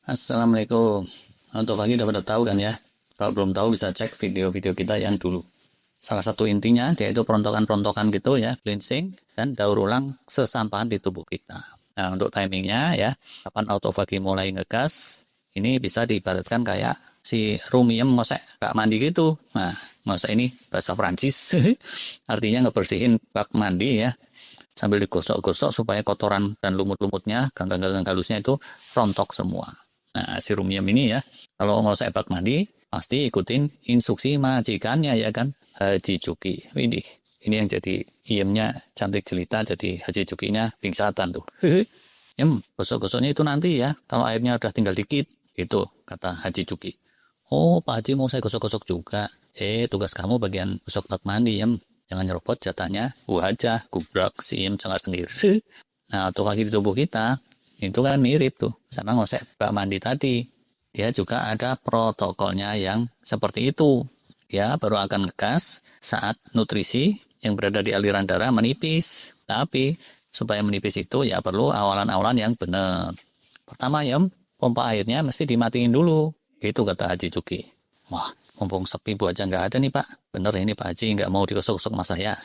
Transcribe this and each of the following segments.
Assalamualaikum. Untuk pagi udah pada tahu kan ya? Kalau belum tahu bisa cek video-video kita yang dulu. Salah satu intinya yaitu perontokan-perontokan gitu ya, cleansing dan daur ulang sesampahan di tubuh kita. Nah, untuk timingnya ya, kapan autofagi mulai ngegas, ini bisa diibaratkan kayak si rumiem ngosek bak mandi gitu. Nah, ngosek ini bahasa Prancis, artinya ngebersihin bak mandi ya, sambil digosok-gosok supaya kotoran dan lumut-lumutnya, ganggang-ganggang halusnya itu rontok semua. Nah, si rumiam ini ya, kalau mau saya bak mandi, pasti ikutin instruksi majikannya ya kan, Haji Cuki. Ini yang jadi iemnya cantik jelita, jadi Haji Cukinya pingsatan tuh. Gosok-gosoknya itu nanti ya, kalau airnya udah tinggal dikit, itu kata Haji Cuki. Oh, Pak Haji mau saya gosok-gosok juga. Tugas kamu bagian gosok bak mandi, Jangan nyerobot jatahnya. Aja, gubrak, jangan sendiri. Nah, untuk kaki di tubuh kita, itu kan mirip tuh, sama ngosek bak mandi tadi. Dia juga ada protokolnya yang seperti itu. Dia baru akan ngegas saat nutrisi yang berada di aliran darah menipis. Tapi, supaya menipis itu ya perlu awalan-awalan yang benar. Pertama ya, pompa airnya mesti dimatiin dulu. Itu kata Haji Cuki. Wah, mumpung sepi bu aja nggak ada nih pak. Bener ini Pak Haji nggak mau digosok-gosok sama saya.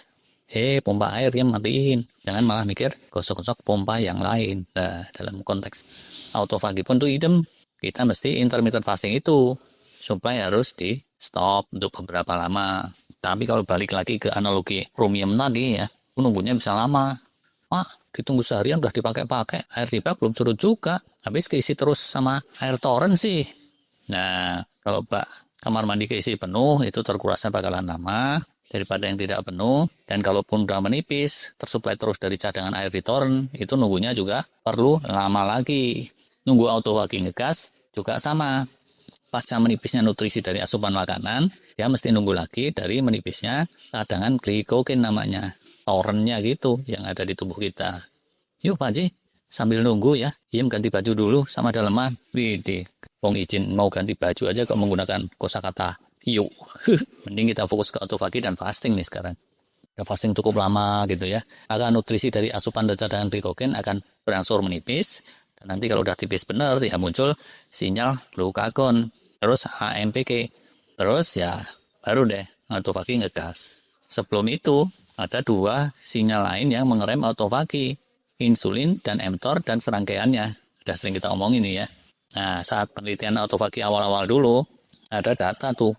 Pompa air yang matiin. Jangan malah mikir gosok-gosok pompa yang lain. Nah, dalam konteks autofagi pun tuh idem. Kita mesti intermittent fasting itu. Supaya harus di stop untuk beberapa lama. Tapi kalau balik lagi ke analogi rumium tadi ya, nunggunya bisa lama. Wah, ditunggu seharian udah dipakai-pakai. Air di bak belum surut juga. Habis keisi terus sama air toren sih. Nah, kalau bak kamar mandi keisi penuh, itu terkurasnya bakalan lama daripada yang tidak penuh. Dan kalaupun udah menipis, tersuplai terus dari cadangan air di toren, itu nunggunya juga perlu lama lagi. Nunggu autofagi ngegas juga sama. Pasca menipisnya nutrisi dari asupan makanan, dia mesti nunggu lagi dari menipisnya cadangan glikogen namanya. Torennya gitu yang ada di tubuh kita. Yuk Pak Haji, sambil nunggu ya, Iem ganti baju dulu sama daleman. Widih, wong izin mau ganti baju aja kok menggunakan kosakata yuk. Mending kita fokus ke autofagi dan fasting nih sekarang. Udah fasting cukup lama gitu ya. Akan nutrisi dari asupan dan cadangan glikogen akan berangsur menipis. Dan nanti kalau udah tipis benar ya muncul sinyal glukagon. Terus AMPK. Terus ya baru deh autofagi ngegas. Sebelum itu ada dua sinyal lain yang mengerem autofagi. Insulin dan mTOR dan serangkaiannya. Udah sering kita omongin ini ya. Nah, saat penelitian autofagi awal-awal dulu, ada data tuh.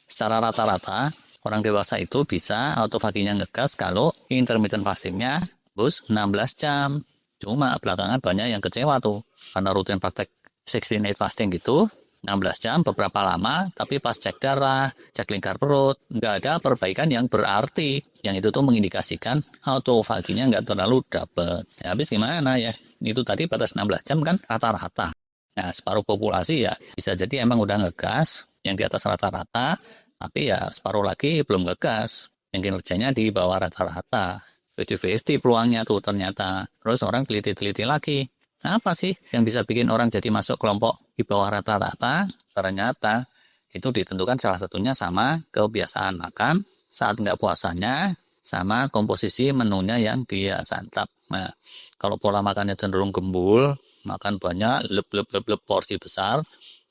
Secara rata-rata, orang dewasa itu bisa autofaginya ngegas kalau intermittent fastingnya bus 16 jam. Cuma belakangan banyak yang kecewa tuh. Karena rutin praktek 16-8 fasting gitu, 16 jam beberapa lama, tapi pas cek darah, cek lingkar perut, nggak ada perbaikan yang berarti. Yang itu tuh mengindikasikan autofaginya nggak terlalu dapet. Ya, habis gimana ya? Itu tadi batas 16 jam kan rata-rata. Nah, separuh populasi ya bisa jadi emang udah ngegas, yang di atas rata-rata, tapi ya separuh lagi belum ngegas. Yang kinerjanya di bawah rata-rata. 50-50 peluangnya tuh ternyata. Terus orang teliti-teliti lagi. Apa sih yang bisa bikin orang jadi masuk kelompok di bawah rata-rata? Ternyata itu ditentukan salah satunya sama kebiasaan makan saat nggak puasanya, sama komposisi menunya yang dia santap. Nah, kalau pola makannya cenderung gembul, makan banyak, lep porsi besar,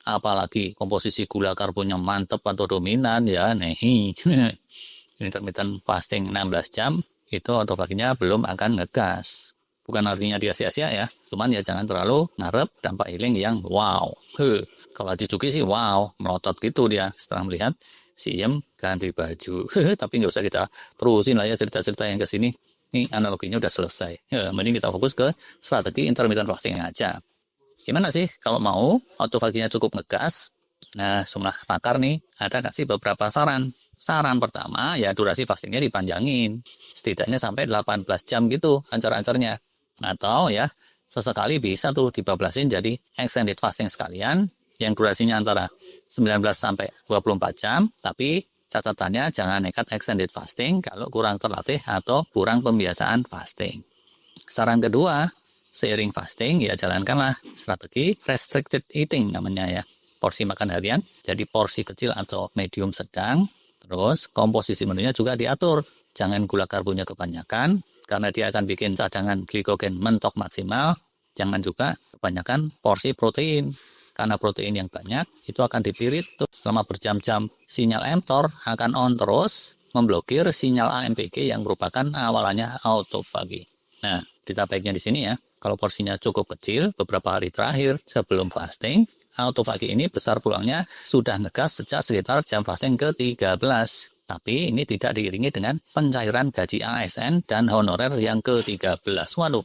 apalagi komposisi gula karbonnya mantep atau dominan, ya nih, intermittent fasting 16 jam, itu autofaginya belum akan ngegas. Bukan artinya dia sia-sia ya, cuman ya jangan terlalu ngarep dampak healing yang wow. Kalau Haji Cuki sih wow, melotot gitu dia setelah melihat si Iem ganti baju. Tapi nggak usah kita terusin lah ya cerita-cerita yang ke sini. Ini analoginya udah selesai. Mending kita fokus ke strategi intermittent fasting aja. Gimana sih kalau mau autofaginya cukup ngegas? Nah, sumlah pakar nih, ada kasih beberapa saran. Saran pertama, ya durasi fastingnya dipanjangin. Setidaknya sampai 18 jam gitu, ancar-ancarnya. Atau ya, sesekali bisa tuh dibablasin jadi extended fasting sekalian, yang durasinya antara 19 sampai 24 jam, tapi catatannya jangan nekat extended fasting kalau kurang terlatih atau kurang pembiasaan fasting. Saran kedua, seiring fasting ya jalankanlah strategi restricted eating namanya ya. Porsi makan harian jadi porsi kecil atau medium sedang. Terus komposisi menunya juga diatur. Jangan gula karbonnya kebanyakan karena dia akan bikin cadangan glikogen mentok maksimal. Jangan juga kebanyakan porsi protein karena protein yang banyak itu akan dipirit tuh selama berjam-jam. Sinyal mTOR akan on terus memblokir sinyal AMPG yang merupakan awalannya autofagi. Nah, berita baiknya di sini ya, kalau porsinya cukup kecil beberapa hari terakhir sebelum fasting, autofagi ini besar peluangnya sudah ngegas sejak sekitar jam fasting ke-13. Tapi ini tidak diiringi dengan pencairan gaji ASN dan honorer yang ke-13. Waduh,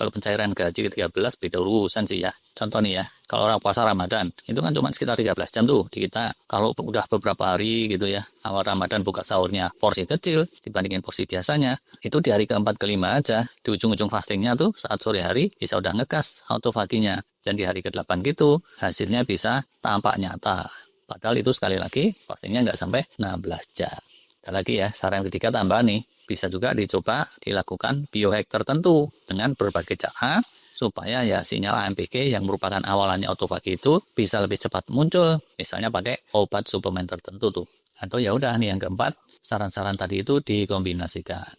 kalau pencairan gaji ke-13 beda urusan sih ya. Contoh nih ya, kalau orang puasa Ramadan, itu kan cuma sekitar 13 jam tuh di kita. Kalau udah beberapa hari gitu ya, awal Ramadan buka sahurnya porsi kecil dibandingin porsi biasanya, itu di hari keempat kelima aja, di ujung-ujung fastingnya tuh saat sore hari bisa udah ngegas autofaginya. Dan di hari ke-8 gitu, hasilnya bisa tampak nyata. Padahal itu sekali lagi fastingnya nggak sampai 16 jam. Ada lagi ya, saran ketiga tambah nih, bisa juga dicoba dilakukan biohack tertentu dengan berbagai cara supaya ya sinyal AMPG yang merupakan awalannya autofagi itu bisa lebih cepat muncul, misalnya pakai obat suplemen tertentu tuh. Atau ya udah nih yang keempat, saran-saran tadi itu dikombinasikan.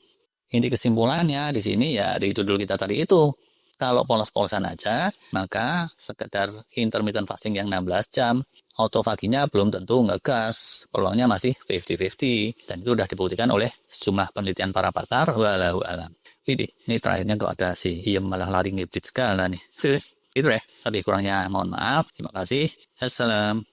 Inti kesimpulannya di sini ya di judul kita tadi itu, kalau polos-polosan aja, maka sekedar intermittent fasting yang 16 jam, autofaginya belum tentu ngegas, peluangnya masih 50-50, dan itu sudah dibuktikan oleh sejumlah penelitian para pakar, walau alam. Ini terakhirnya kok ada si Iem malah lari ngibrit segala nih. Itu ya, lebih kurangnya mohon maaf, terima kasih, assalam.